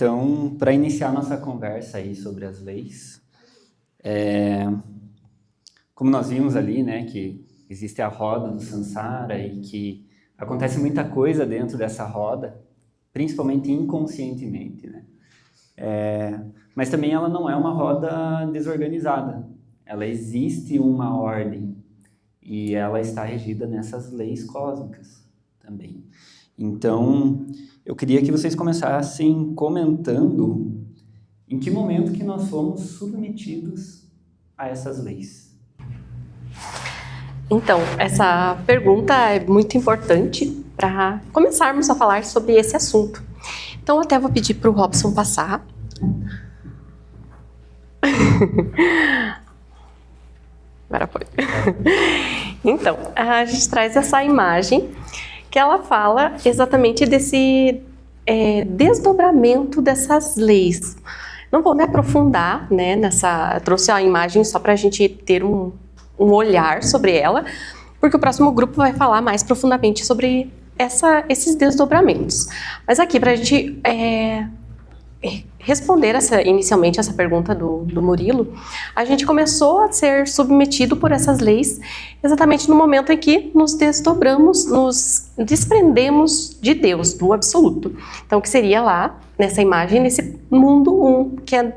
Então, para iniciar nossa conversa aí sobre as leis, como nós vimos ali, né, que existe a roda do Sansara e que acontece muita coisa dentro dessa roda, principalmente inconscientemente, né? Mas também ela não é uma roda desorganizada. Ela existe uma ordem e ela está regida nessas leis cósmicas também. Então, eu queria que vocês começassem comentando em que momento que nós fomos submetidos a essas leis. Então, essa pergunta é muito importante para começarmos a falar sobre esse assunto. Então, até vou pedir para o Robson passar. Agora foi. Então, a gente traz essa imagem que ela fala exatamente desse desdobramento dessas leis. Não vou me aprofundar, né, eu trouxe a imagem só para a gente ter um olhar sobre ela, porque o próximo grupo vai falar mais profundamente sobre esses desdobramentos. Mas aqui, para a gente responder inicialmente essa pergunta do Murilo, a gente começou a ser submetido por essas leis exatamente no momento em que nos desdobramos, nos desprendemos de Deus, do absoluto. Então, que seria lá, nessa imagem, nesse mundo que é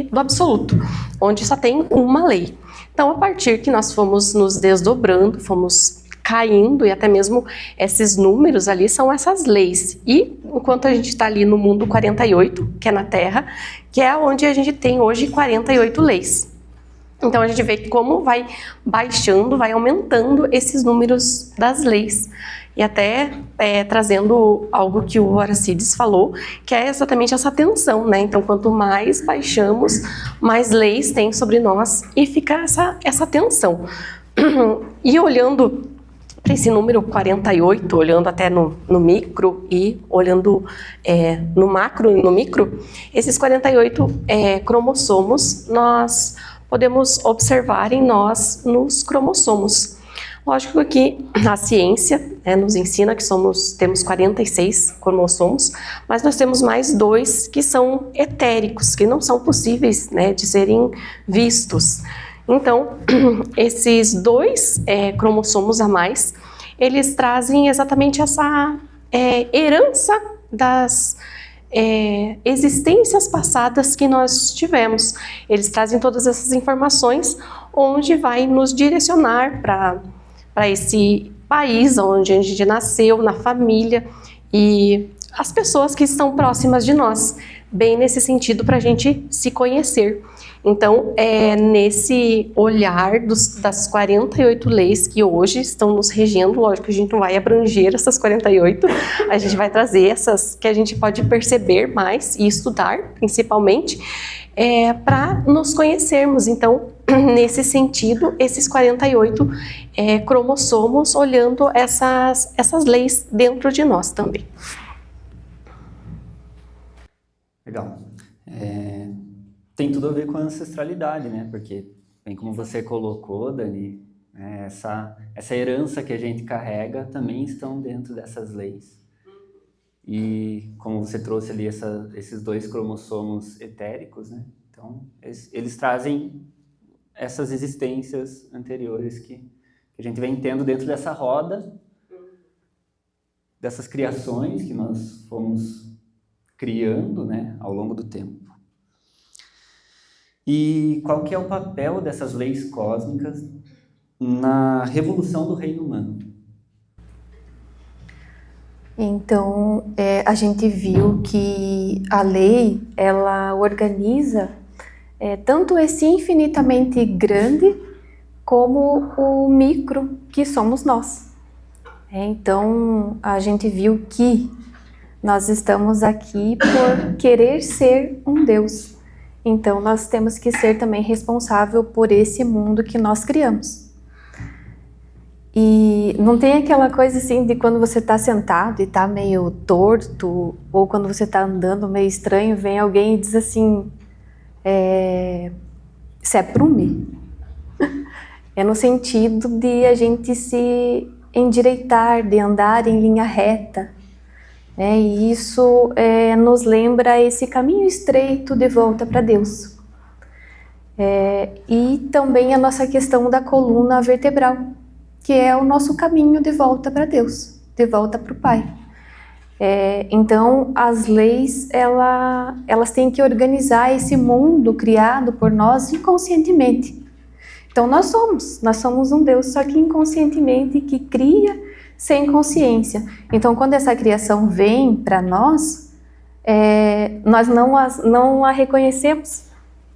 do absoluto, onde só tem uma lei. Então, a partir que nós fomos nos desdobrando, fomos caindo, e até mesmo esses números ali são essas leis. E enquanto a gente está ali no mundo 48, que é na Terra, que é onde a gente tem hoje 48 leis. Então a gente vê como vai baixando, vai aumentando esses números das leis. E até trazendo algo que o Horacides falou, que é exatamente essa tensão, né? Então quanto mais baixamos, mais leis tem sobre nós e fica essa tensão. E olhando para esse número 48, olhando até no micro e olhando no macro e no micro, esses 48 cromossomos nós podemos observar em nós nos cromossomos. Lógico que a ciência nos ensina que temos 46 cromossomos, mas nós temos mais 2 que são etéricos, que não são possíveis, né, de serem vistos. Então, esses 2 cromossomos a mais, eles trazem exatamente essa herança das existências passadas que nós tivemos. Eles trazem todas essas informações, onde vai nos direcionar para esse país onde a gente nasceu, na família e as pessoas que estão próximas de nós, bem nesse sentido para a gente se conhecer. Então, nesse olhar das 48 leis que hoje estão nos regendo, lógico que a gente não vai abranger essas 48, a gente vai trazer essas que a gente pode perceber mais e estudar, principalmente, para nos conhecermos. Então, nesse sentido, esses 48 cromossomos olhando essas leis dentro de nós também. Legal. Tem tudo a ver com a ancestralidade, né? Porque, bem como você colocou, Dani, essa herança que a gente carrega também estão dentro dessas leis. E como você trouxe ali esses 2 cromossomos etéricos, né? Então, eles trazem essas existências anteriores que a gente vem tendo dentro dessa roda, dessas criações que nós fomos criando, né, ao longo do tempo. E qual que é o papel dessas leis cósmicas na revolução do reino humano? Então, a gente viu que a lei, ela organiza tanto esse infinitamente grande como o micro que somos nós. Então, a gente viu que nós estamos aqui por querer ser um Deus. Então, nós temos que ser também responsável por esse mundo que nós criamos. E não tem aquela coisa assim de quando você está sentado e está meio torto, ou quando você está andando meio estranho, vem alguém e diz assim, se aprume. É no sentido de a gente se endireitar, de andar em linha reta, E isso nos lembra esse caminho estreito de volta para Deus. E também a nossa questão da coluna vertebral, que é o nosso caminho de volta para Deus, de volta para o Pai. Então, as leis, elas têm que organizar esse mundo criado por nós inconscientemente. Então, nós somos um Deus, só que inconscientemente, que cria sem consciência. Então, quando essa criação vem para nós, nós não a reconhecemos,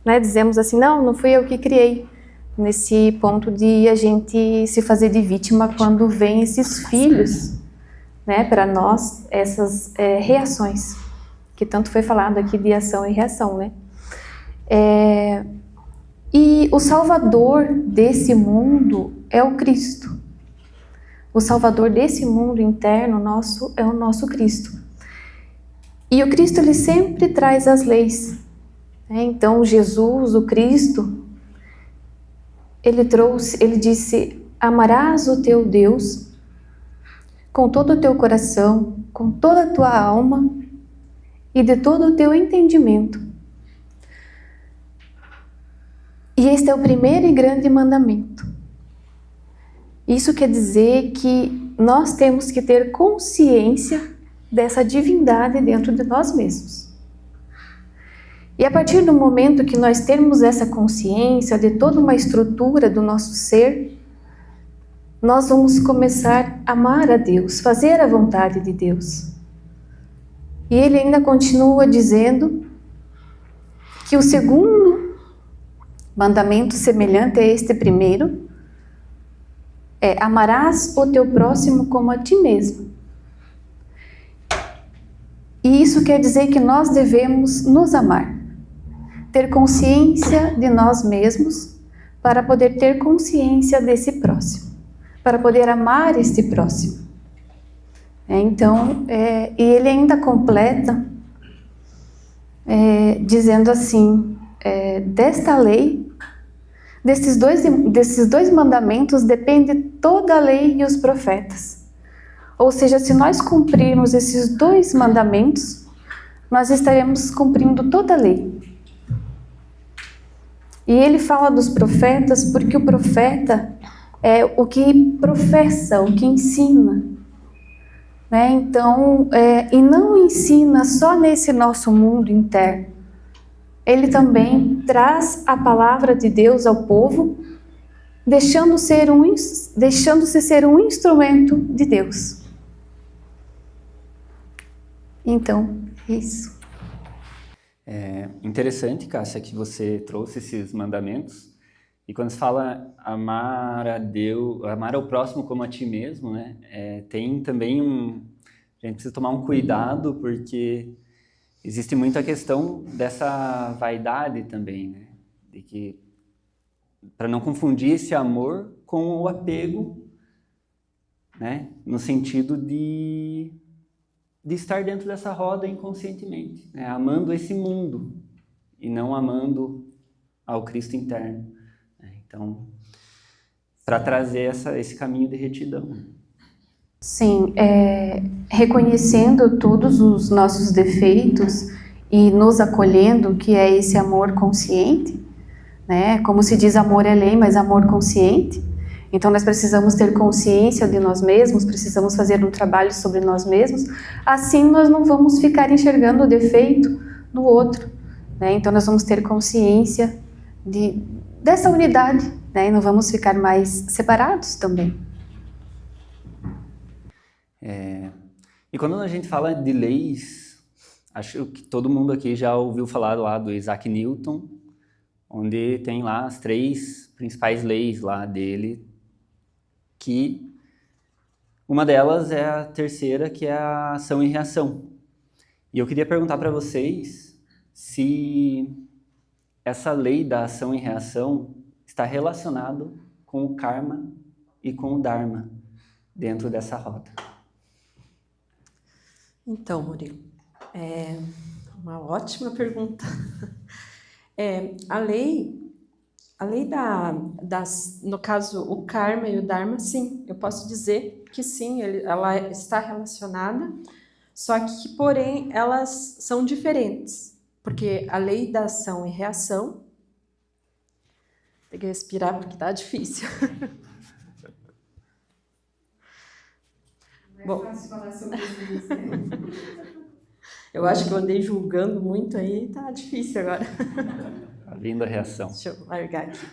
né? Dizemos assim, não fui eu que criei. Nesse ponto de a gente se fazer de vítima quando vem esses filhos, né, para nós, essas reações, que tanto foi falado aqui de ação e reação, né? E o Salvador desse mundo é o Cristo. O Salvador desse mundo interno nosso é o nosso Cristo. E o Cristo, ele sempre traz as leis, né? Então, Jesus, o Cristo, ele disse, amarás o teu Deus com todo o teu coração, com toda a tua alma e de todo o teu entendimento. E este é o primeiro e grande mandamento. Isso quer dizer que nós temos que ter consciência dessa divindade dentro de nós mesmos. E a partir do momento que nós temos essa consciência de toda uma estrutura do nosso ser, nós vamos começar a amar a Deus, fazer a vontade de Deus. E ele ainda continua dizendo que o segundo mandamento, semelhante a este primeiro, amarás o teu próximo como a ti mesmo. E isso quer dizer que nós devemos nos amar, ter consciência de nós mesmos para poder ter consciência desse próximo, para poder amar este próximo. Então, e ele ainda completa dizendo assim, desta lei, desses dois mandamentos depende toda a lei e os profetas. Ou seja, se nós cumprirmos esses dois mandamentos, nós estaremos cumprindo toda a lei. E ele fala dos profetas porque o profeta é o que professa, o que ensina, né? Então, e não ensina só nesse nosso mundo interno. Ele também traz a palavra de Deus ao povo, deixando-se ser um instrumento de Deus. Então, é isso. É interessante, Cássia, que você trouxe esses mandamentos. E quando se fala amar a Deus, amar ao próximo como a ti mesmo, né? Tem também a gente precisa tomar um cuidado, porque existe muito a questão dessa vaidade também, né? De que, para não confundir esse amor com o apego, né? No sentido de estar dentro dessa roda inconscientemente, né? Amando esse mundo e não amando ao Cristo interno, né? Então, para trazer esse caminho de retidão. Sim, reconhecendo todos os nossos defeitos e nos acolhendo, que é esse amor consciente, né? Como se diz, amor é lei, mas amor consciente. Então, nós precisamos ter consciência de nós mesmos, precisamos fazer um trabalho sobre nós mesmos, assim nós não vamos ficar enxergando o defeito no outro, né? Então, nós vamos ter consciência dessa unidade, né? E não vamos ficar mais separados também. E quando a gente fala de leis, acho que todo mundo aqui já ouviu falar lá do Isaac Newton, onde tem lá as 3 principais leis lá dele, que uma delas é a terceira, que é a ação e reação. E eu queria perguntar para vocês se essa lei da ação e reação está relacionado com o karma e com o dharma dentro dessa roda. Então, Murilo, uma ótima pergunta. A lei no caso, o karma e o dharma, sim, eu posso dizer que sim, ela está relacionada, Só que, porém, elas são diferentes, porque a lei da ação e reação, tem que respirar porque tá difícil. Bom, eu acho que eu andei julgando muito aí, tá difícil agora. Tá vindo a reação. Deixa eu largar aqui.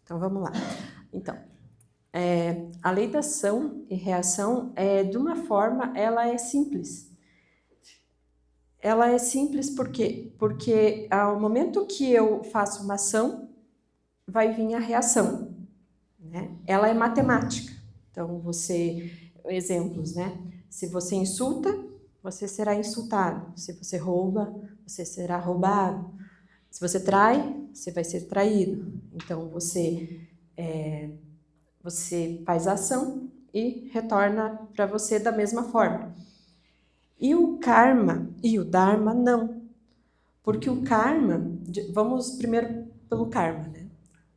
Então, vamos lá. Então, a lei da ação e reação, de uma forma, ela é simples. Ela é simples porque ao momento que eu faço uma ação, vai vir a reação, né? Ela é matemática. Então, exemplos, né? Se você insulta, você será insultado. Se você rouba, você será roubado. Se você trai, você vai ser traído. Então, você faz a ação e retorna para você da mesma forma. E o karma e o dharma, não. Porque o karma, vamos primeiro pelo karma, né?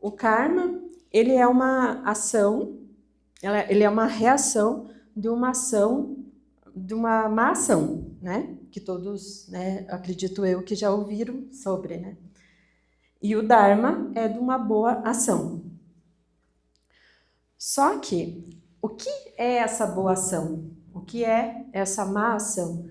O karma, ele é uma ação, ele é uma reação de uma ação, de uma má ação, né? Que todos, né, acredito eu, que já ouviram sobre, né? E o dharma é de uma boa ação. Só que, o que é essa boa ação? O que é essa má ação?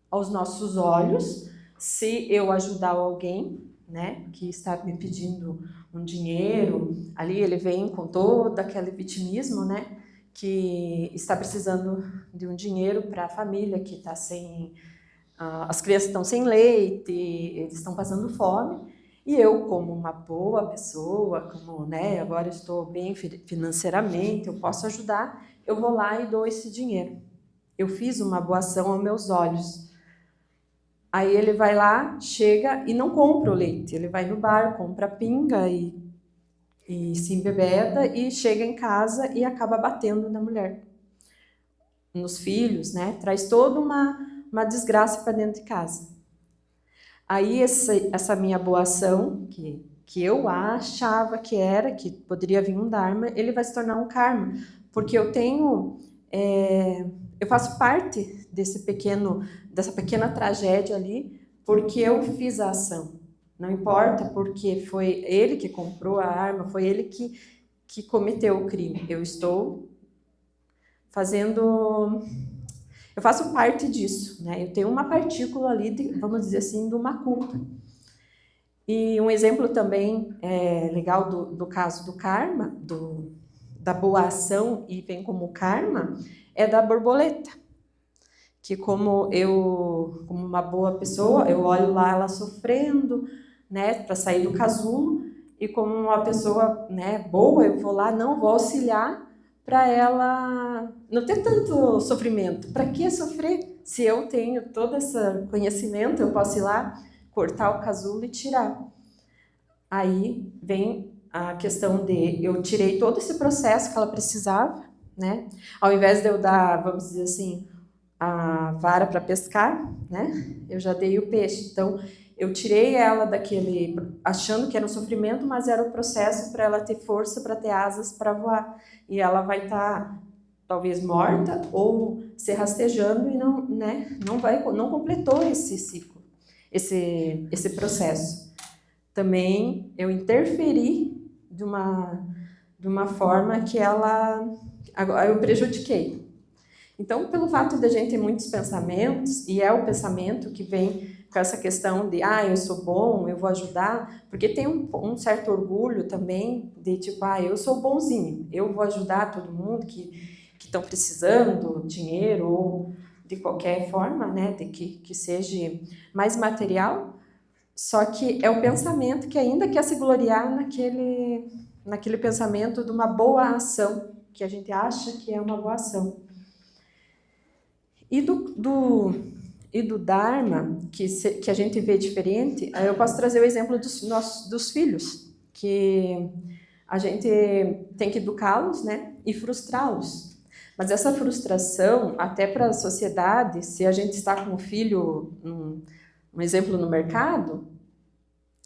Aos nossos olhos, se eu ajudar alguém, né, que está me pedindo um dinheiro, ali ele vem com todo aquele vitimismo, né, que está precisando de um dinheiro para a família que está sem... as crianças estão sem leite, eles estão passando fome, e eu, como uma boa pessoa, como, né, agora estou bem financeiramente, eu posso ajudar, eu vou lá e dou esse dinheiro. Eu fiz uma boa ação aos meus olhos. Aí ele vai lá, chega e não compra o leite. Ele vai no bar, compra pinga e se embebeda e chega em casa e acaba batendo na mulher. Nos filhos, né? Traz toda uma desgraça para dentro de casa. Aí essa minha boa ação, que eu achava que poderia vir um dharma, ele vai se tornar um karma. Porque eu faço parte dessa pequena tragédia ali, porque eu fiz a ação. Não importa porque foi ele que comprou a arma, foi ele que cometeu o crime. Eu faço parte disso, né? Eu tenho uma partícula ali, vamos dizer assim, de uma culpa. E um exemplo também legal do caso do karma, da boa ação e vem como karma, é da borboleta. Que como uma boa pessoa, eu olho lá ela sofrendo, né, para sair do casulo, e como uma pessoa, né, boa, eu vou lá, vou auxiliar para ela não ter tanto sofrimento. Para que sofrer? Se eu tenho todo esse conhecimento, eu posso ir lá, cortar o casulo e tirar. Aí vem a questão eu tirei todo esse processo que ela precisava, né? Ao invés de eu dar, vamos dizer assim, a vara para pescar, né? Eu já dei o peixe. Então, eu tirei ela daquele, achando que era um sofrimento, mas era o processo para ela ter força, para ter asas para voar. E ela vai estar, talvez, morta ou se rastejando e não completou esse ciclo, esse processo. Também eu interferi de uma forma que eu prejudiquei. Então, pelo fato de a gente ter muitos pensamentos, e é o pensamento que vem com essa questão de, eu sou bom, eu vou ajudar, porque tem um certo orgulho também de tipo, eu sou bonzinho, eu vou ajudar todo mundo que estão precisando dinheiro ou de qualquer forma, né, de que seja mais material, só que é o pensamento que ainda quer se gloriar naquele pensamento de uma boa ação, que a gente acha que é uma boa ação. E do Dharma, que a gente vê diferente, eu posso trazer o exemplo dos filhos, que a gente tem que educá-los, né, e frustrá-los. Mas essa frustração, até para a sociedade, se a gente está com um filho, um exemplo no mercado,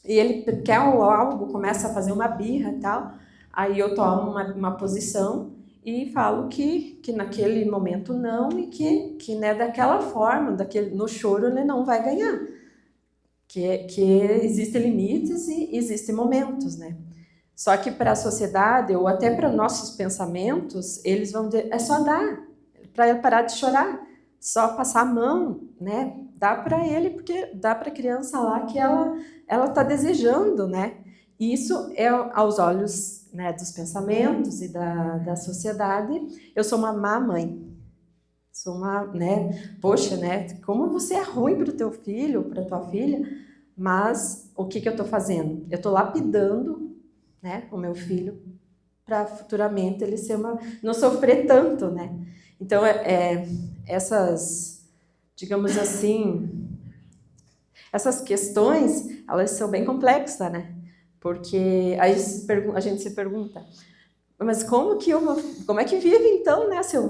e ele quer algo, começa a fazer uma birra e tal, aí eu tomo uma posição e falo que naquele momento não, e que né, daquela forma, no choro ele não vai ganhar. Que existem limites e existem momentos, né? Só que para a sociedade, ou até para nossos pensamentos, eles vão dizer, é só dar, para ele parar de chorar, só passar a mão, né? Dá para ele, porque dá para a criança lá que ela está desejando, né? E isso é aos olhos, né, dos pensamentos e da sociedade. Eu sou uma má mãe. Sou uma, né? Poxa, né? Como você é ruim para o teu filho, para a tua filha, mas o que eu estou fazendo? Eu estou lapidando, né, o meu filho para futuramente ele não sofrer tanto, né? Então, essas, digamos assim, essas questões, elas são bem complexas, né? Porque aí a gente se pergunta, mas como é que vive então, né? Se eu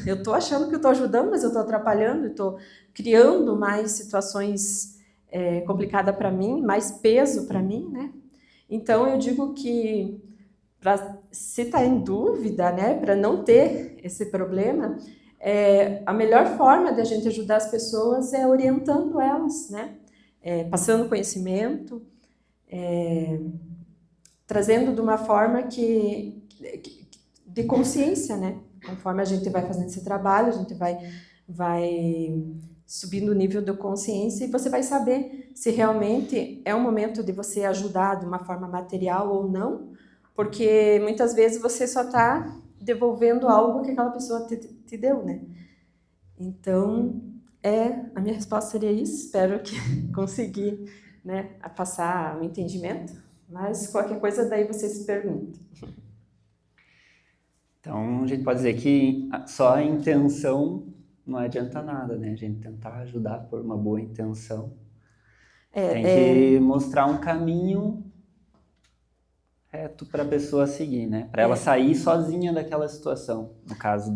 estou achando que eu estou ajudando, mas eu estou atrapalhando, estou criando mais situações complicadas para mim, mais peso para mim, né? Então eu digo que se está em dúvida, né, para não ter esse problema, a melhor forma de a gente ajudar as pessoas é orientando elas, né? Passando conhecimento, trazendo de uma forma de consciência, né? Conforme a gente vai fazendo esse trabalho, a gente vai subindo o nível de consciência e você vai saber se realmente é um momento de você ajudar de uma forma material ou não, porque muitas vezes você só está devolvendo algo que aquela pessoa te deu, né? Então, a minha resposta seria isso. Espero que consegui, né, passar o entendimento, mas qualquer coisa daí você se pergunta. Então, a gente pode dizer que só a intenção não adianta nada, né? A gente tentar ajudar por uma boa intenção. Tem que mostrar um caminho reto para a pessoa seguir, né? Para ela sair sozinha daquela situação. No caso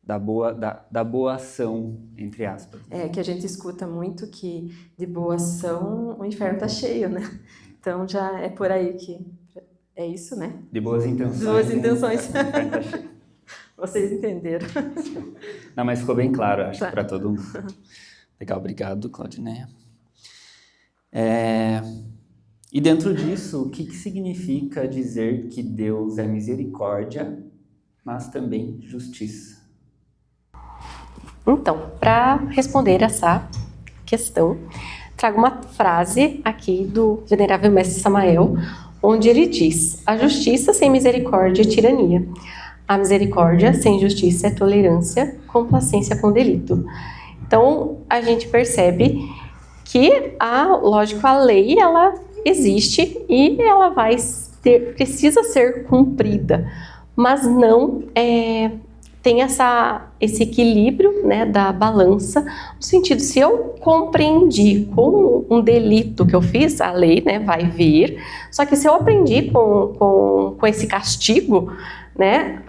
da boa ação, entre aspas. Que a gente escuta muito que de boa ação o inferno está cheio, né? Então já é por aí que é isso, né? De boas intenções. De boas intenções. O inferno tá cheio. Vocês entenderam. Não, mas ficou bem claro, acho, para todo mundo. Legal, obrigado, Claudineia. E dentro disso, o que significa dizer que Deus é misericórdia, mas também justiça? Então, para responder essa questão, trago uma frase aqui do Venerável Mestre Samael, onde ele diz: a justiça sem misericórdia é tirania. A misericórdia sem justiça é tolerância, complacência com delito. Então, a gente percebe que, lógico, a lei, ela existe e ela precisa ser cumprida, mas não tem esse equilíbrio, né, da balança, no sentido, se eu compreendi com um delito que eu fiz, a lei, né, vai vir, só que se eu aprendi com esse castigo, né,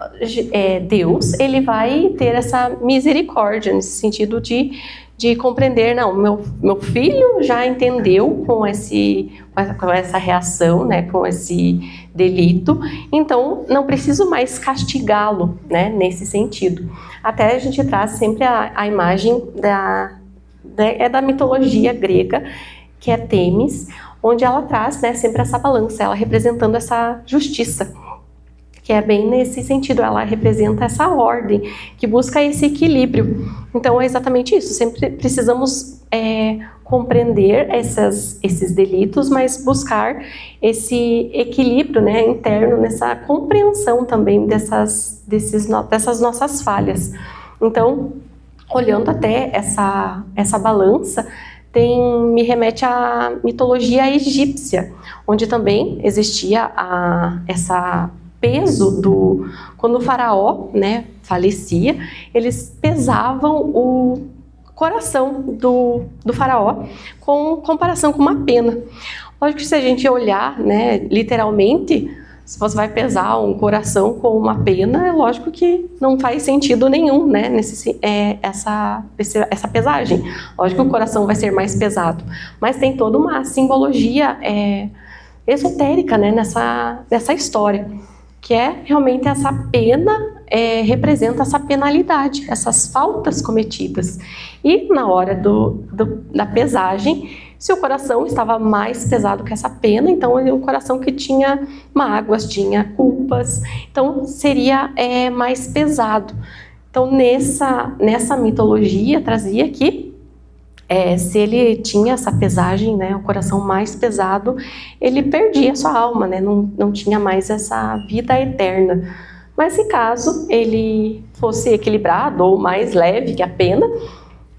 Deus, ele vai ter essa misericórdia, nesse sentido de compreender, não, meu filho já entendeu com essa reação, né, com esse delito, então não preciso mais castigá-lo, né, nesse sentido. Até a gente traz sempre a imagem da mitologia grega, que é Têmis, onde ela traz, né, sempre essa balança, ela representando essa justiça, que é bem nesse sentido, ela representa essa ordem, que busca esse equilíbrio. Então é exatamente isso, sempre precisamos compreender esses delitos, mas buscar esse equilíbrio, né, interno, nessa compreensão também dessas nossas falhas. Então, olhando até essa balança, me remete à mitologia egípcia, onde também existia essa peso quando o faraó, né, falecia, eles pesavam o coração do faraó com comparação com uma pena. Lógico que se a gente olhar, né, literalmente, se você vai pesar um coração com uma pena, é lógico que não faz sentido nenhum, né, essa pesagem. Lógico que o coração vai ser mais pesado, mas tem toda uma simbologia esotérica, né, nessa história. que é realmente essa pena, representa essa penalidade, essas faltas cometidas. E na hora da pesagem, se o coração estava mais pesado que essa pena, então é um coração que tinha mágoas, tinha culpas, então seria mais pesado. Então nessa mitologia trazia que se ele tinha essa pesagem, né, o coração mais pesado, ele perdia a sua alma, né, não tinha mais essa vida eterna. Mas se caso ele fosse equilibrado ou mais leve que a pena,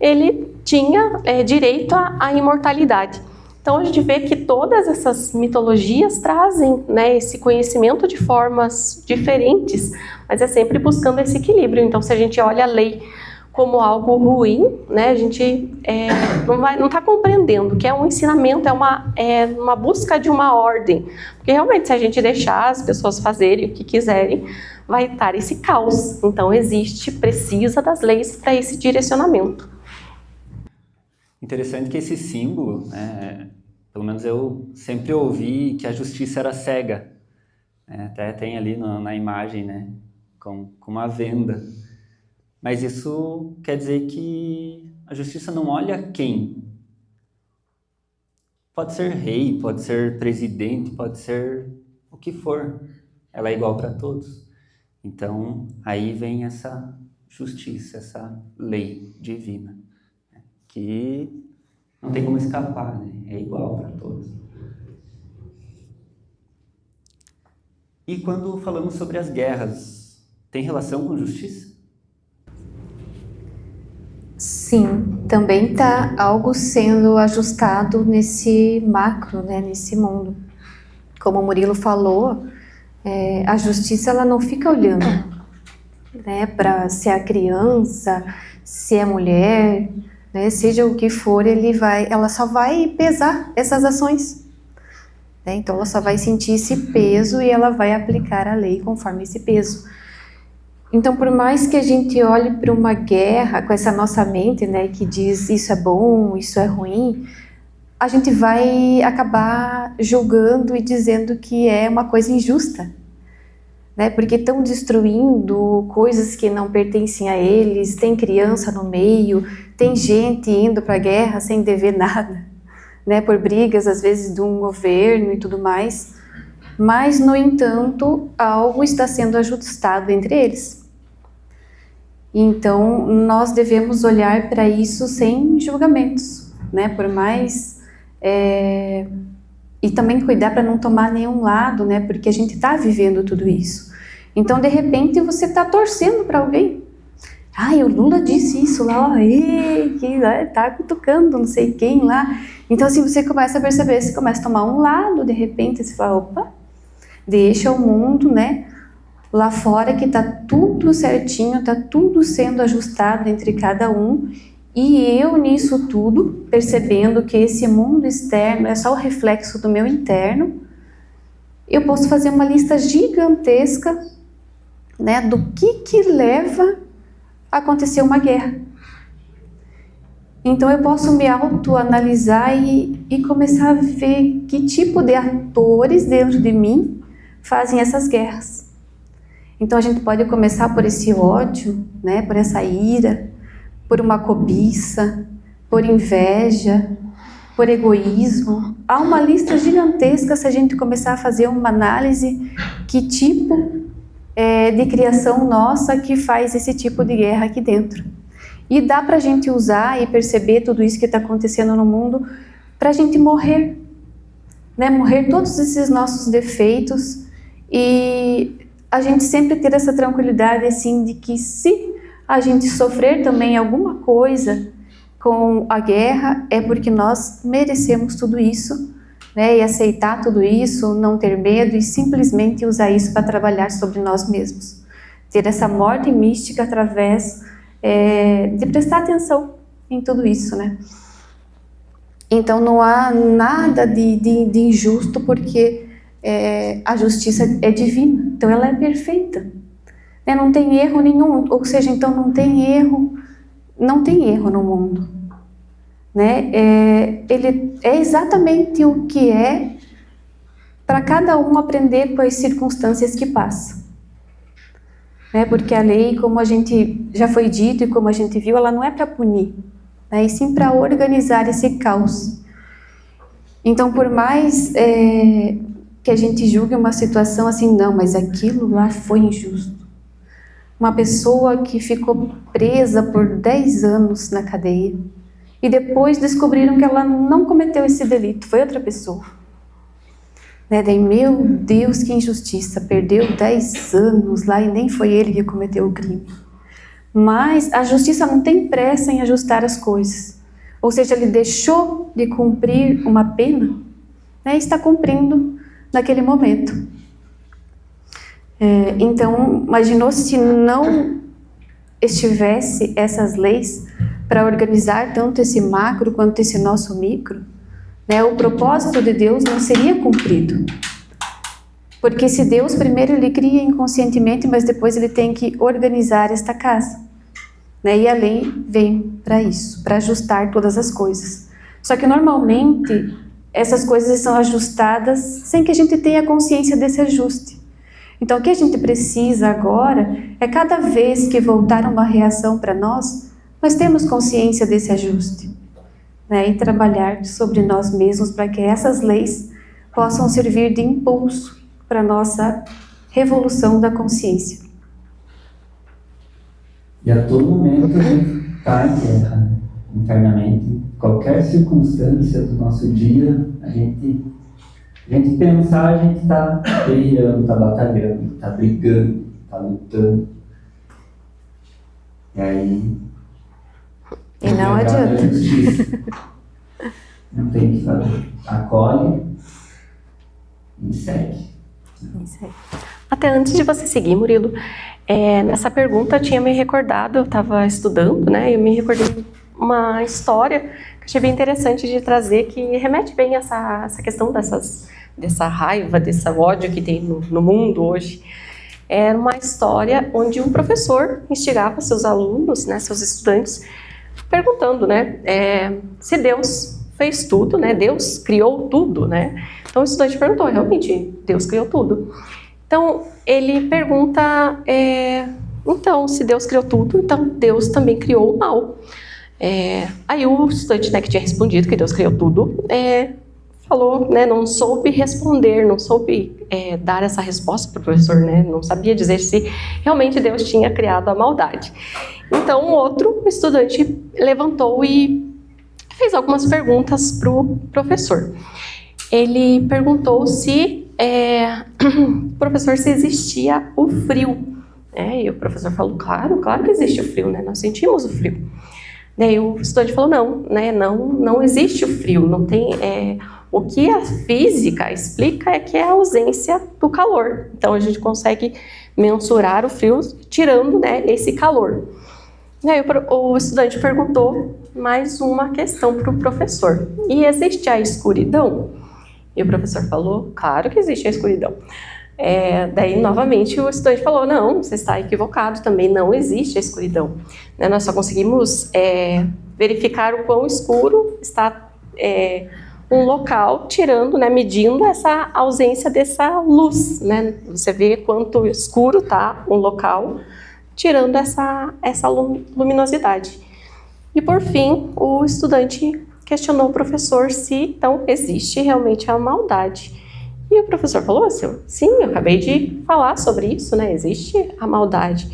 ele tinha direito à imortalidade. Então a gente vê que todas essas mitologias trazem, né, esse conhecimento de formas diferentes, mas é sempre buscando esse equilíbrio. Então se a gente olha a lei como algo ruim, né, a gente não está compreendendo que é um ensinamento, é uma busca de uma ordem. Porque realmente se a gente deixar as pessoas fazerem o que quiserem, vai estar esse caos. Então precisa das leis para esse direcionamento. Interessante que esse símbolo, né, pelo menos eu sempre ouvi que a justiça era cega. Até tem ali na imagem, né, com uma venda. Mas isso quer dizer que a justiça não olha quem. Pode ser rei, pode ser presidente, pode ser o que for. Ela é igual para todos. Então, aí vem essa justiça, essa lei divina, né, que não tem como escapar, né? É igual para todos. E quando falamos sobre as guerras, tem relação com justiça? Sim, também está algo sendo ajustado nesse macro, né, nesse mundo. Como o Murilo falou, a justiça ela não fica olhando, né, para se é a criança, se é mulher, né, seja o que for, ela só vai pesar essas ações. Né, então ela só vai sentir esse peso e ela vai aplicar a lei conforme esse peso. Então, por mais que a gente olhe para uma guerra com essa nossa mente, né, que diz isso é bom, isso é ruim, a gente vai acabar julgando e dizendo que é uma coisa injusta, né, porque estão destruindo coisas que não pertencem a eles, tem criança no meio, tem gente indo para a guerra sem dever nada, né, por brigas, às vezes, de um governo e tudo mais, mas, no entanto, algo está sendo ajustado entre eles. Então, nós devemos olhar para isso sem julgamentos, né? Por mais... E também cuidar para não tomar nenhum lado, né? Porque a gente está vivendo tudo isso. Então, de repente, você está torcendo para alguém. O Lula disse isso lá, ó, que tá cutucando não sei quem lá. Então, assim, você começa a perceber, você começa a tomar um lado, de repente, você fala, opa, deixa o mundo, né? Lá fora que está tudo certinho, está tudo sendo ajustado entre cada um, e eu nisso tudo, percebendo que esse mundo externo é só o reflexo do meu interno, eu posso fazer uma lista gigantesca, né, do que leva a acontecer uma guerra. Então eu posso me autoanalisar e começar a ver que tipo de atores dentro de mim fazem essas guerras. Então a gente pode começar por esse ódio, né, por essa ira, por uma cobiça, por inveja, por egoísmo. Há uma lista gigantesca se a gente começar a fazer uma análise que tipo de criação nossa que faz esse tipo de guerra aqui dentro. E dá para a gente usar e perceber tudo isso que está acontecendo no mundo para a gente morrer, né, morrer todos esses nossos defeitos e a gente sempre ter essa tranquilidade assim de que se a gente sofrer também alguma coisa com a guerra é porque nós merecemos tudo isso, né, e aceitar tudo isso, não ter medo e simplesmente usar isso para trabalhar sobre nós mesmos. Ter essa morte mística através de prestar atenção em tudo isso, né? Então não há nada de injusto porque a justiça é divina, então ela é perfeita, né? Não tem erro nenhum, ou seja, então não tem erro no mundo, né? Ele é exatamente o que é para cada um aprender com as circunstâncias que passa. Né? Porque a lei, como a gente já foi dito e como a gente viu, ela não é para punir, né? E sim para organizar esse caos. Então, por mais que a gente julgue uma situação assim, não, mas aquilo lá foi injusto. Uma pessoa que ficou presa por 10 anos na cadeia e depois descobriram que ela não cometeu esse delito, foi outra pessoa. Né? Daí, meu Deus, que injustiça, perdeu 10 anos lá e nem foi ele que cometeu o crime. Mas a justiça não tem pressa em ajustar as coisas. Ou seja, ele deixou de cumprir uma pena, né, e está cumprindo naquele momento. Então, imaginou se não estivesse essas leis para organizar tanto esse macro quanto esse nosso micro, né, o propósito de Deus não seria cumprido. Porque se Deus primeiro ele cria inconscientemente, mas depois ele tem que organizar esta casa. Né? E a lei vem para isso, para ajustar todas as coisas. Só que normalmente essas coisas são ajustadas sem que a gente tenha consciência desse ajuste. Então o que a gente precisa agora é cada vez que voltar uma reação para nós temos consciência desse ajuste. Né? E trabalhar sobre nós mesmos para que essas leis possam servir de impulso para a nossa revolução da consciência. E a todo momento a gente está em guerra, né? Internamente. Qualquer circunstância do nosso dia, a gente pensar, a gente está guerreando, está batalhando, está brigando, está lutando. E aí... E não adianta. Não tem o que fazer. Acolhe e segue. Até antes de você seguir, Murilo, nessa pergunta eu tinha me recordado, eu estava estudando, né? Eu me recordei uma história que achei bem interessante de trazer, que remete bem a essa questão dessa raiva, desse ódio que tem no mundo hoje. Era uma história onde um professor instigava seus alunos, né, seus estudantes, perguntando, né, se Deus fez tudo, né? Deus criou tudo, né? Então o estudante perguntou, realmente, Deus criou tudo. Então ele pergunta, então, se Deus criou tudo, então Deus também criou o mal. Aí o estudante, né, que tinha respondido que Deus criou tudo, falou, né, não soube responder, não soube dar essa resposta para o professor, né? Não sabia dizer se realmente Deus tinha criado a maldade. Então, outro estudante levantou e fez algumas perguntas para o professor. Ele perguntou se professor, se existia o frio. E o professor falou, claro que existe o frio, né? Nós sentimos o frio. Daí o estudante falou, não, né? Não existe o frio, não tem... O que a física explica é que é a ausência do calor. Então a gente consegue mensurar o frio tirando, né, esse calor. Daí o estudante perguntou mais uma questão para o professor. E existe a escuridão? E o professor falou, claro que existe a escuridão. Daí, novamente, o estudante falou, não, você está equivocado, também não existe a escuridão. Nós só conseguimos verificar o quão escuro está um local, tirando, né, medindo essa ausência dessa luz. Né? Você vê quanto escuro está um local, tirando essa luminosidade. E, por fim, o estudante questionou o professor se, então, existe realmente a maldade. E o professor falou assim, sim, eu acabei de falar sobre isso, né? Existe a maldade.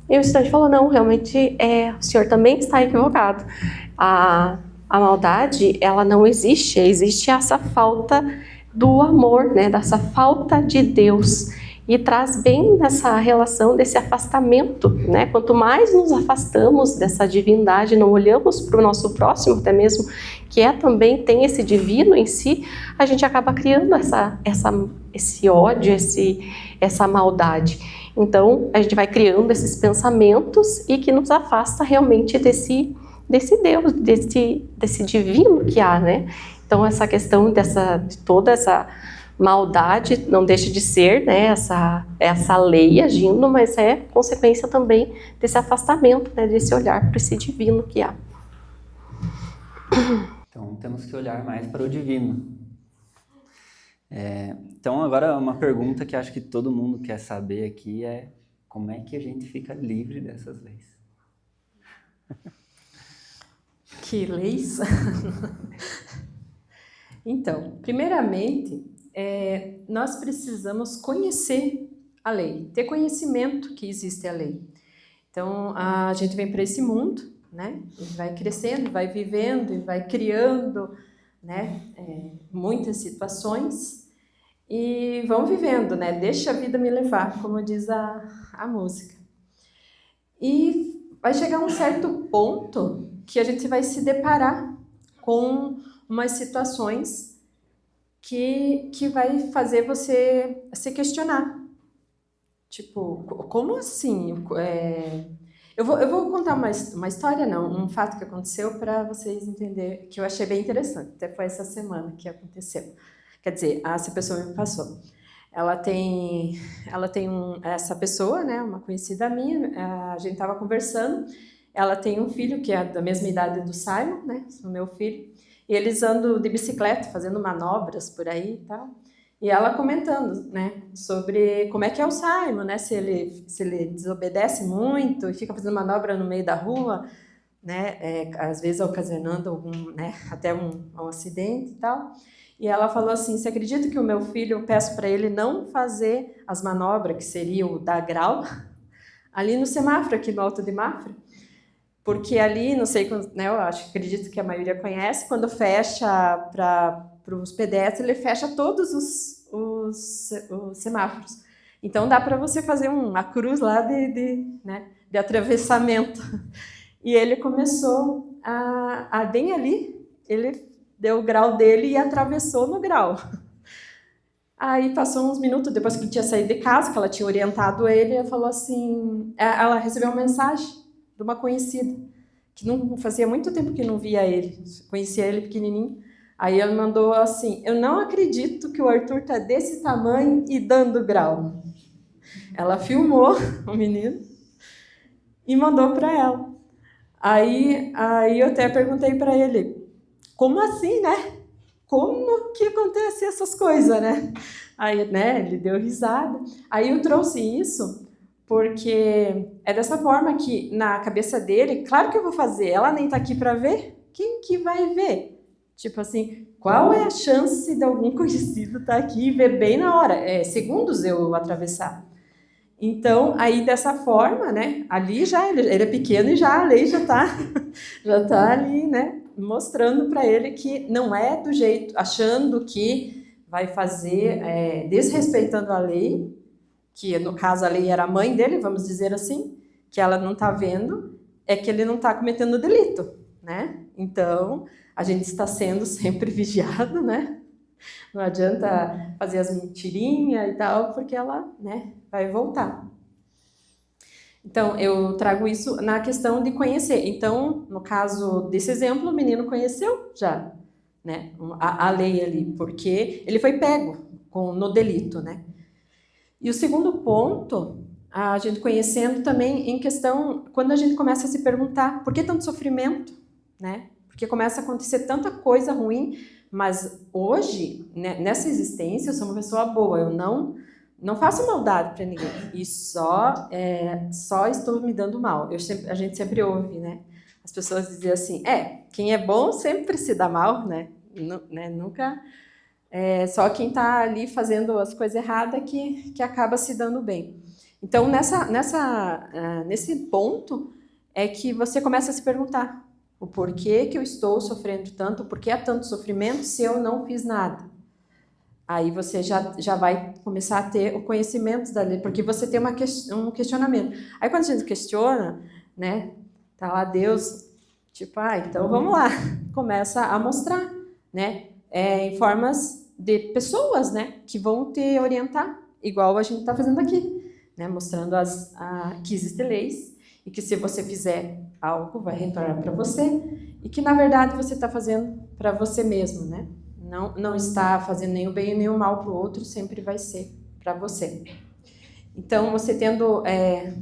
E o estudante falou, não, realmente o senhor também está equivocado. A maldade, ela não existe, existe essa falta do amor, né? Dessa falta de Deus. E traz bem nessa relação desse afastamento, né? Quanto mais nos afastamos dessa divindade, não olhamos para o nosso próximo, até mesmo, que também tem esse divino em si, a gente acaba criando esse ódio, essa maldade. Então, a gente vai criando esses pensamentos e que nos afasta realmente desse Deus, desse divino que há, né? Então, essa questão de toda essa maldade não deixa de ser, né, essa lei agindo, mas é consequência também desse afastamento, né, desse olhar para esse divino que há. Então temos que olhar mais para o divino. Então, agora uma pergunta que acho que todo mundo quer saber aqui é como é que a gente fica livre dessas leis? Que leis? Então, primeiramente, nós precisamos conhecer a lei, ter conhecimento que existe a lei. Então, a gente vem para esse mundo, né? E vai crescendo, vai vivendo e vai criando, né? Muitas situações e vão vivendo, né? Deixa a vida me levar, como diz a música. E vai chegar um certo ponto que a gente vai se deparar com umas situações que vai fazer você se questionar. Tipo, como assim? Eu vou contar uma história, não, um fato que aconteceu para vocês entenderem, que eu achei bem interessante. Até foi essa semana que aconteceu. Quer dizer, essa pessoa me passou. Essa pessoa, né, uma conhecida minha, a gente estava conversando. Ela tem um filho que é da mesma idade do Simon, né, o meu filho, e eles andam de bicicleta, fazendo manobras por aí e tal. E ela comentando, né, sobre como é que é o Simon, né, se ele desobedece muito e fica fazendo manobra no meio da rua, né, às vezes ocasionando até um acidente e tal. E ela falou assim, você acredita que o meu filho, eu peço para ele não fazer as manobras, que seria o dar grau, ali no semáforo, aqui no Alto de Mafra? Porque ali, não sei, né, eu acredito que a maioria conhece, quando fecha para os pedestres, ele fecha todos os semáforos. Então, dá para você fazer uma cruz lá de atravessamento. E ele começou bem ali, ele deu o grau dele e atravessou no grau. Aí passou uns minutos, depois que ele tinha saído de casa, que ela tinha orientado ele, ela falou assim, ela recebeu uma mensagem de uma conhecida, que não fazia muito tempo que não via ele, conhecia ele pequenininho. Aí ela mandou assim, eu não acredito que o Arthur tá desse tamanho e dando grau. Ela filmou o menino e mandou para ela. Aí eu até perguntei para ele, como assim, né? Como que acontecem essas coisas, né? Aí, né, ele deu risada. Aí eu trouxe isso porque é dessa forma que na cabeça dele, claro que eu vou fazer, ela nem tá aqui para ver, quem que vai ver? Tipo assim, qual é a chance de algum conhecido estar aqui e ver bem na hora? Segundos eu atravessar. Então, aí dessa forma, né, ali já, ele é pequeno e já a lei já tá ali, né, mostrando para ele que não é do jeito, achando que vai fazer, desrespeitando a lei, que no caso a lei era a mãe dele, vamos dizer assim, que ela não está vendo, é que ele não está cometendo delito, né? Então, a gente está sendo sempre vigiado, né? Não adianta fazer as mentirinhas e tal, porque ela, né, vai voltar. Então, eu trago isso na questão de conhecer. Então, no caso desse exemplo, o menino conheceu já, né, a lei ali, porque ele foi pego no delito, né? E o segundo ponto, a gente conhecendo também em questão, quando a gente começa a se perguntar por que tanto sofrimento, né? Porque começa a acontecer tanta coisa ruim, mas hoje, né, nessa existência, eu sou uma pessoa boa, eu não faço maldade para ninguém e só estou me dando mal. A gente sempre ouve, né? As pessoas dizem assim, quem é bom sempre se dá mal, né? Nunca... só quem está ali fazendo as coisas erradas que acaba se dando bem. Então, nesse ponto, é que você começa a se perguntar o porquê que eu estou sofrendo tanto, por que há tanto sofrimento se eu não fiz nada. Aí você já vai começar a ter o conhecimento da lei, porque você tem um questionamento. Aí quando a gente questiona, né, tá lá Deus, tipo, então vamos lá, começa a mostrar, né, em formas de pessoas, né, que vão te orientar, igual a gente está fazendo aqui, né, mostrando que existem leis e que se você fizer algo vai retornar para você e que na verdade você está fazendo para você mesmo, né? Não está fazendo nem o bem nem o mal para o outro, sempre vai ser para você. Então, você tendo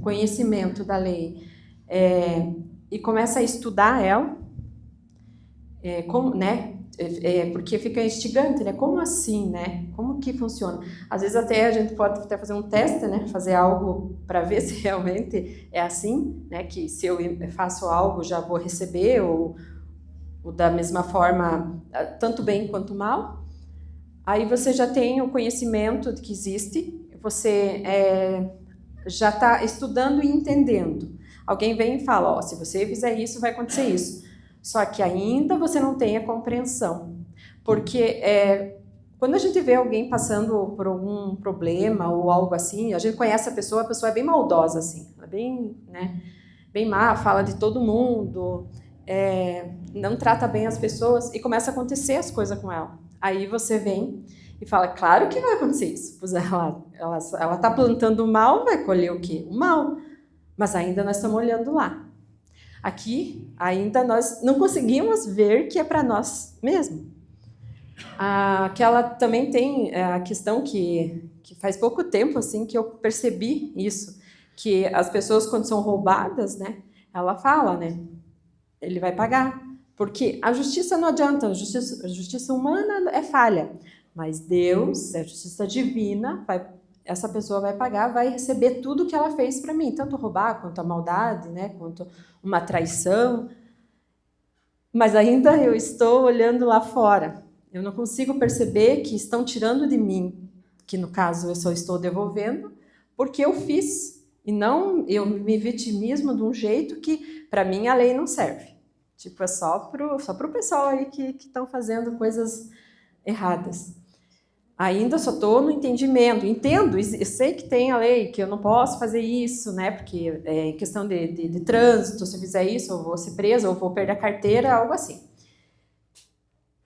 conhecimento da lei e começa a estudar ela, né? porque fica instigante, né? Como assim, né? Como que funciona? Às vezes até a gente pode até fazer um teste, né? Fazer algo para ver se realmente é assim, né? Que se eu faço algo já vou receber, ou da mesma forma, tanto bem quanto mal. Aí você já tem o conhecimento de que existe, você já está estudando e entendendo. Alguém vem e fala, ó, se você fizer isso, vai acontecer isso. Só que ainda você não tem a compreensão. Porque quando a gente vê alguém passando por algum problema ou algo assim, a gente conhece a pessoa é bem maldosa, assim. Ela é bem, né, bem má, fala de todo mundo, não trata bem as pessoas e começa a acontecer as coisas com ela. Aí você vem e fala, claro que vai acontecer isso. Pois ela está plantando o mal, vai colher o quê? O mal. Mas ainda nós estamos olhando lá. Aqui, ainda nós não conseguimos ver que é para nós mesmo. Aquela também tem a questão que faz pouco tempo assim que eu percebi isso, que as pessoas quando são roubadas, né, ela fala, né, ele vai pagar, porque a justiça não adianta, a justiça humana é falha, mas Deus, a justiça divina, essa pessoa vai pagar, vai receber tudo que ela fez para mim, tanto roubar quanto a maldade, né, quanto uma traição. Mas ainda eu estou olhando lá fora. Eu não consigo perceber que estão tirando de mim, que no caso eu só estou devolvendo, porque eu fiz. E não eu me vitimismo de um jeito que, para mim, a lei não serve. Tipo, é só pro pessoal aí que estão fazendo coisas erradas. Ainda só estou no entendimento. Entendo, eu sei que tem a lei, que eu não posso fazer isso, né? Porque é questão de trânsito, se eu fizer isso, eu vou ser presa, ou vou perder a carteira, algo assim.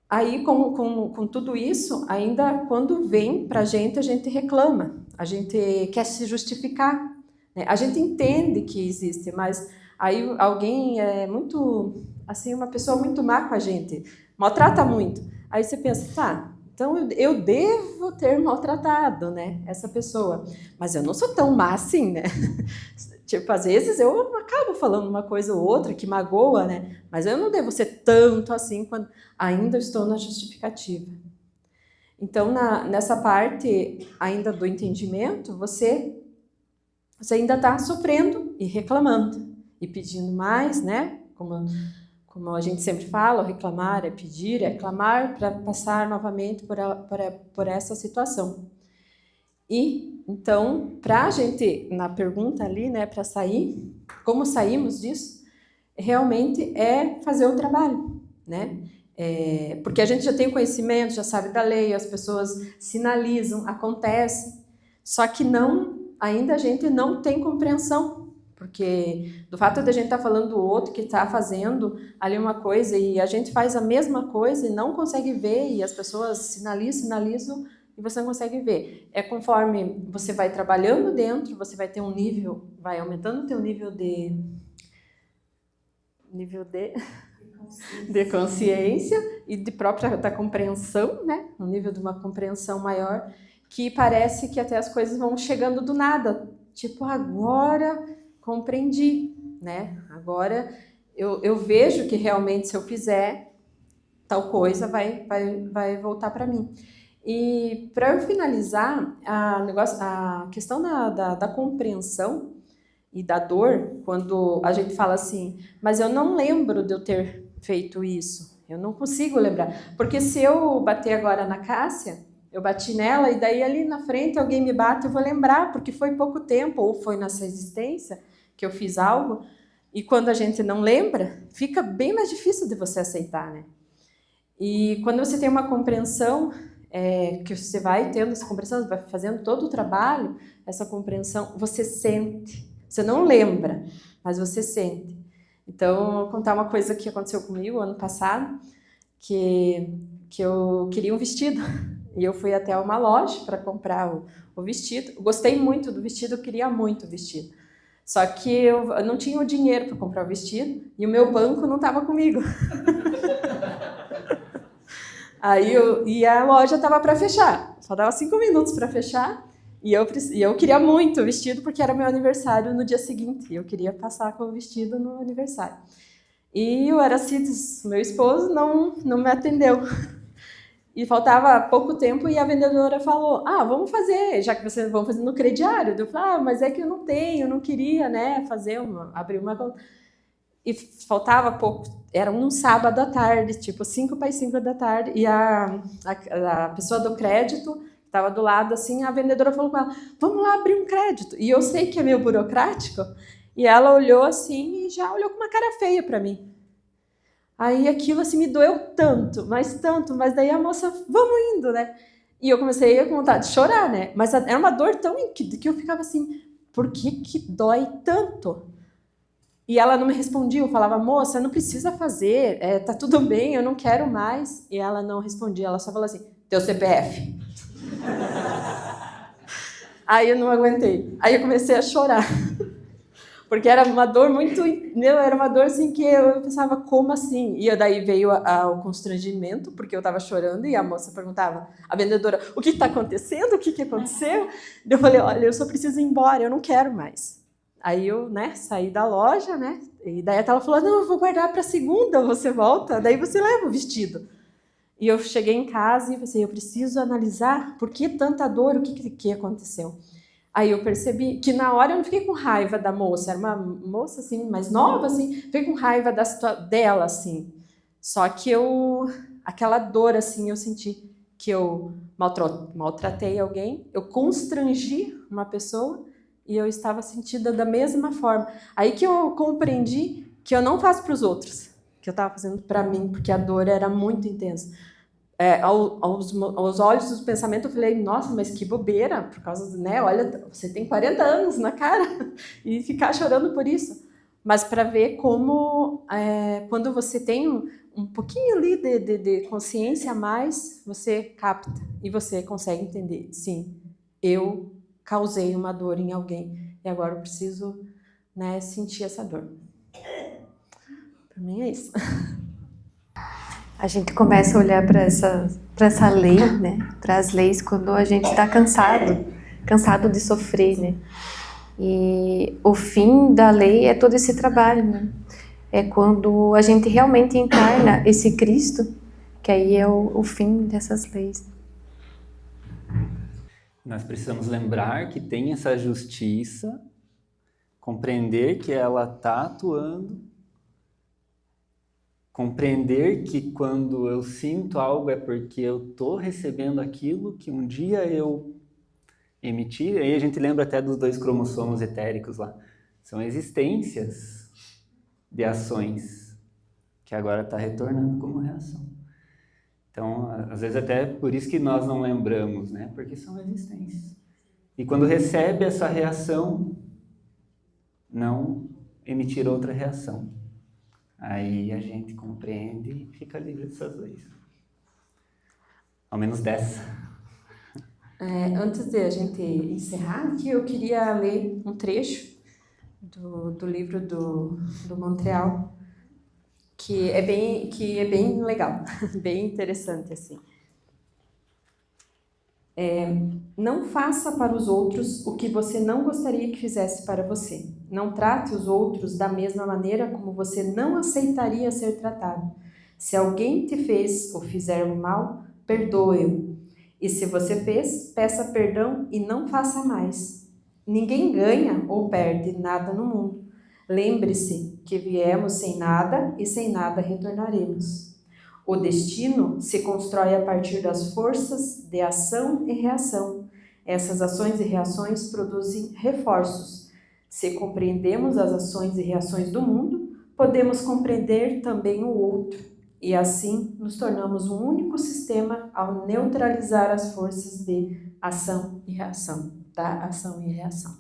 Aí, com tudo isso, ainda quando vem para a gente reclama, a gente quer se justificar, né? A gente entende que existe, mas aí alguém é muito, assim, uma pessoa muito má com a gente, maltrata muito. Aí você pensa, tá, então eu devo ter maltratado, né, essa pessoa, mas eu não sou tão má assim, né? Tipo, às vezes eu acabo falando uma coisa ou outra que magoa, né? Mas eu não devo ser tanto assim quando ainda estou na justificativa. Então, nessa parte ainda do entendimento, você ainda está sofrendo e reclamando e pedindo mais, né? Como a gente sempre fala, reclamar é pedir, é clamar para passar novamente por essa situação. E, então, para a gente, na pergunta ali, né, para sair, como saímos disso, realmente é fazer o trabalho, né? Porque a gente já tem o conhecimento, já sabe da lei, as pessoas sinalizam, acontece, só que ainda a gente não tem compreensão, porque do fato de a gente estar falando do outro que está fazendo ali uma coisa e a gente faz a mesma coisa e não consegue ver, e as pessoas sinalizam, e você não consegue ver. É conforme você vai trabalhando dentro, você vai ter um nível, vai aumentando o teu nível de consciência e da compreensão, né? Um nível de uma compreensão maior, que parece que até as coisas vão chegando do nada. Tipo, agora compreendi, né? Agora eu vejo que realmente se eu fizer tal coisa vai voltar para mim. E para eu finalizar, a questão da compreensão e da dor, quando a gente fala assim, mas eu não lembro de eu ter feito isso, eu não consigo lembrar, porque se eu bater agora na Cássia, eu bati nela e daí ali na frente alguém me bate, eu vou lembrar, porque foi pouco tempo, ou foi nessa existência que eu fiz algo, e quando a gente não lembra, fica bem mais difícil de você aceitar, né? E quando você tem uma compreensão, que você vai tendo essa compreensão, vai fazendo todo o trabalho, essa compreensão, você sente. Você não lembra, mas você sente. Então, eu vou contar uma coisa que aconteceu comigo ano passado, que eu queria um vestido. E eu fui até uma loja para comprar o vestido. Eu gostei muito do vestido, eu queria muito o vestido. Só que eu não tinha o dinheiro para comprar o vestido e o meu banco não estava comigo. E a loja estava para fechar, só dava 5 minutos para fechar, e eu queria muito o vestido porque era meu aniversário no dia seguinte, e eu queria passar com o vestido no aniversário. E o Aracides, meu esposo, não me atendeu. E faltava pouco tempo e a vendedora falou, vamos fazer, já que vocês vão fazer no crediário. Eu falei, mas é que eu não tenho, eu não queria, né, abrir uma conta. E faltava pouco, era um sábado à tarde, tipo 5 para as 5 da tarde, e a pessoa do crédito estava do lado, assim, a vendedora falou com ela, vamos lá abrir um crédito. E eu sei que é meio burocrático, e ela olhou assim e já olhou com uma cara feia para mim. Aí aquilo assim me doeu tanto, mas daí a moça, vamos indo, né? E eu comecei com vontade de chorar, né? Mas era uma dor tão que eu ficava assim, por que dói tanto? E ela não me respondia, eu falava, moça, não precisa fazer, tá tudo bem, eu não quero mais. E ela não respondia, ela só falou assim, teu CPF. Aí eu não aguentei, aí eu comecei a chorar. Porque era uma dor era uma dor assim que eu pensava, como assim? E daí veio o constrangimento, porque eu estava chorando e a moça perguntava, a vendedora, o que está acontecendo? O que aconteceu? Eu falei, olha, eu só preciso ir embora, eu não quero mais. Aí eu, né, saí da loja, né, e daí ela falou, não, eu vou guardar para segunda, você volta, daí você leva o vestido. E eu cheguei em casa e pensei, eu preciso analisar por que tanta dor, o que aconteceu. Aí eu percebi que na hora eu não fiquei com raiva da moça, era uma moça assim, mais nova, assim, fiquei com raiva dela, assim. Só que aquela dor, assim, eu senti que eu maltratei alguém, eu constrangi uma pessoa e eu estava sentida da mesma forma. Aí que eu compreendi que eu não faço para os outros, que eu estava fazendo para mim, porque a dor era muito intensa. Aos olhos do pensamento, eu falei, nossa, mas que bobeira, por causa, né, olha, você tem 40 anos na cara, e ficar chorando por isso. Mas para ver como, quando você tem um pouquinho ali de consciência a mais, você capta e você consegue entender, sim, eu causei uma dor em alguém, e agora eu preciso, né, sentir essa dor. Para mim é isso. A gente começa a olhar para essa lei, né? Para as leis quando a gente está cansado de sofrer, né? E o fim da lei é todo esse trabalho, né? É quando a gente realmente encarna esse Cristo, que aí é o fim dessas leis. Nós precisamos lembrar que tem essa justiça, compreender que ela está atuando, compreender que quando eu sinto algo é porque eu estou recebendo aquilo que um dia eu emiti. Aí a gente lembra até dos 2 cromossomos etéricos lá. São existências de ações que agora está retornando como reação. Então, às vezes até por isso que nós não lembramos, né? Porque são existências. E quando recebe essa reação, não emitir outra reação. Aí a gente compreende e fica livre dessas leis. Ao menos dessa. Antes de a gente encerrar aqui, eu queria ler um trecho do livro do Montreal, que é bem legal, bem interessante, assim. Não faça para os outros o que você não gostaria que fizesse para você. Não trate os outros da mesma maneira como você não aceitaria ser tratado. Se alguém te fez ou fizer mal, perdoe-o. E se você fez, peça perdão e não faça mais. Ninguém ganha ou perde nada no mundo. Lembre-se que viemos sem nada e sem nada retornaremos. O destino se constrói a partir das forças de ação e reação. Essas ações e reações produzem reforços. Se compreendemos as ações e reações do mundo, podemos compreender também o outro. E assim nos tornamos um único sistema ao neutralizar as forças de ação e reação, da ação e reação.